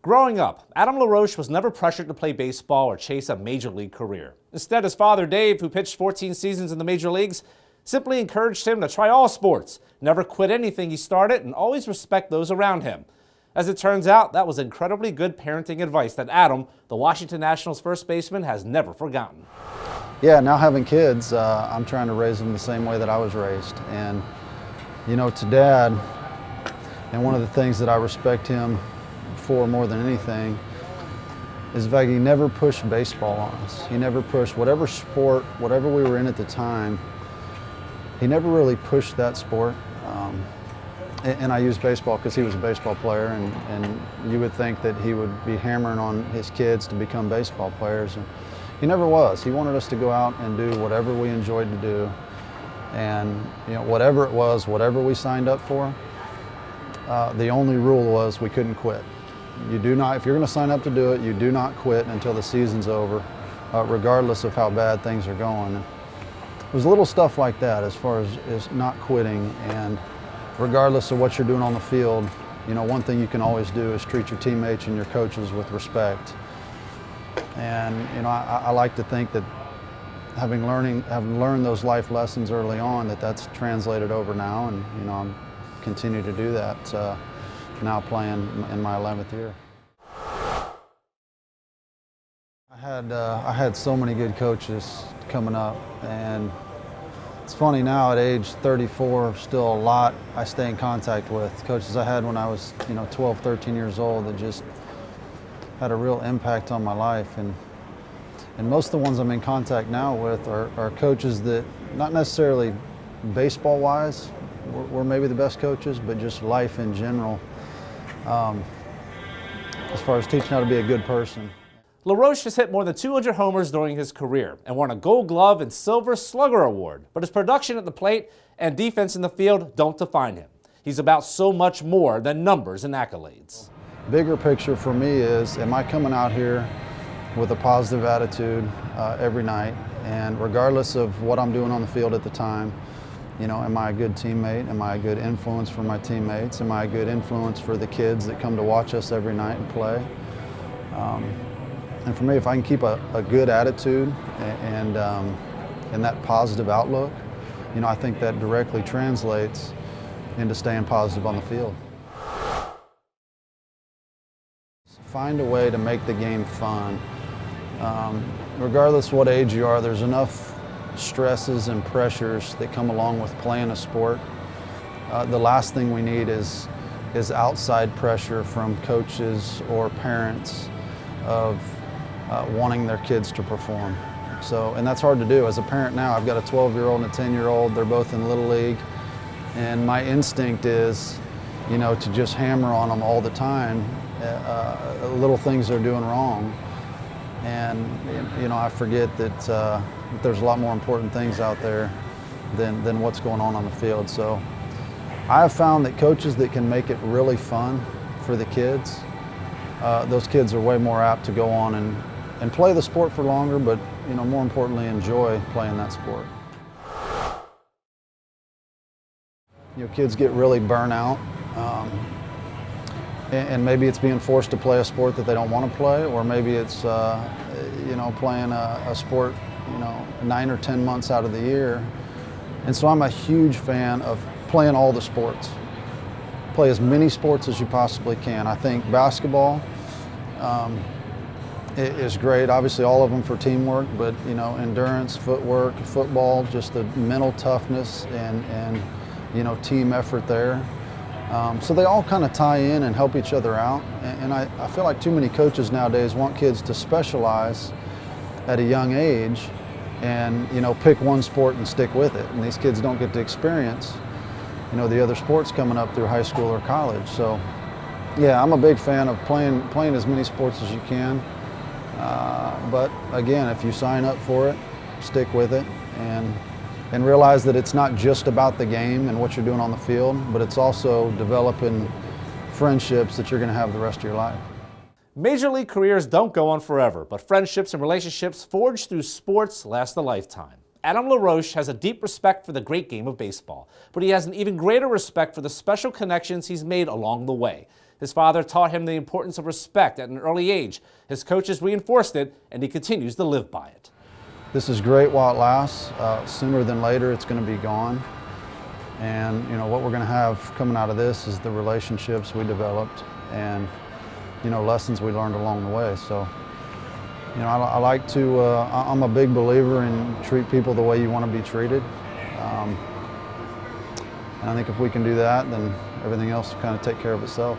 Growing up, Adam LaRoche was never pressured to play baseball or chase a major league career. Instead, his father, Dave, who pitched 14 seasons in the major leagues, simply encouraged him to try all sports, never quit anything he started, and always respect those around him. As it turns out, that was incredibly good parenting advice that Adam, the Washington Nationals first baseman, has never forgotten. Yeah, now having kids, I'm trying to raise them the same way that I was raised. And, you know, to Dad, and one of the things that I respect him for more than anything is the fact he never pushed baseball on us. He never pushed whatever sport, whatever we were in at the time, he never really pushed that sport. And I use baseball because he was a baseball player, and you would think that he would be hammering on his kids to become baseball players. And he never was. He wanted us to go out and do whatever we enjoyed to do. And you know, whatever it was, whatever we signed up for, the only rule was we couldn't quit. You do not, if you're going to sign up to do it, you do not quit until the season's over, regardless of how bad things are going. And it was little stuff like that as far as not quitting, and regardless of what you're doing on the field, you know, one thing you can always do is treat your teammates and your coaches with respect. And you know, I like to think that having learned those life lessons early on, that's translated over now, and you know, I'm continue to do that now playing in my 11th year. I had so many good coaches coming up, and it's funny now at age 34, still a lot I stay in contact with. Coaches I had when I was 12, 13 years old that just had a real impact on my life, and most of the ones I'm in contact now with are coaches that, not necessarily baseball-wise, we're maybe the best coaches, but just life in general, as far as teaching how to be a good person. LaRoche has hit more than 200 homers during his career and won a Gold Glove and Silver Slugger Award, but his production at the plate and defense in the field don't define him. He's about so much more than numbers and accolades. Bigger picture for me is, am I coming out here with a positive attitude every night, and regardless of what I'm doing on the field at the time, you know, am I a good teammate? Am I a good influence for my teammates? Am I a good influence for the kids that come to watch us every night and play? And for me, if I can keep a good attitude and that positive outlook, you know, I think that directly translates into staying positive on the field. Find a way to make the game fun. Regardless of what age you are, there's enough stresses and pressures that come along with playing a sport. The last thing we need is outside pressure from coaches or parents of wanting their kids to perform. So, and that's hard to do. As a parent now, I've got a 12-year-old and a 10-year-old. They're both in Little League, and my instinct is, you know, to just hammer on them all the time, little things they're doing wrong. And you know, I forget that there's a lot more important things out there than what's going on the field. So I have found that coaches that can make it really fun for the kids, those kids are way more apt to go on and play the sport for longer, but you know, more importantly, enjoy playing that sport. You know, kids get really burnt out. And maybe it's being forced to play a sport that they don't want to play, or maybe it's you know, playing a sport, you know, 9 or 10 months out of the year. And so I'm a huge fan of playing all the sports. Play as many sports as you possibly can. I think basketball is great. Obviously, all of them for teamwork, but you know, endurance, footwork, football, just the mental toughness and you know, team effort there. So they all kind of tie in and help each other out. And I feel like too many coaches nowadays want kids to specialize at a young age and, you know, pick one sport and stick with it. And these kids don't get to experience, you know, the other sports coming up through high school or college. So, yeah, I'm a big fan of playing as many sports as you can. But again, if you sign up for it, stick with it, and realize that it's not just about the game and what you're doing on the field, but it's also developing friendships that you're going to have the rest of your life. Major league careers don't go on forever, but friendships and relationships forged through sports last a lifetime. Adam LaRoche has a deep respect for the great game of baseball, but he has an even greater respect for the special connections he's made along the way. His father taught him the importance of respect at an early age. His coaches reinforced it, and he continues to live by it. This is great while it lasts. Sooner than later, it's going to be gone. And what we're going to have coming out of this is the relationships we developed and lessons we learned along the way. So I like to, I'm a big believer in treat people the way you want to be treated. And I think if we can do that, then everything else will kind of take care of itself.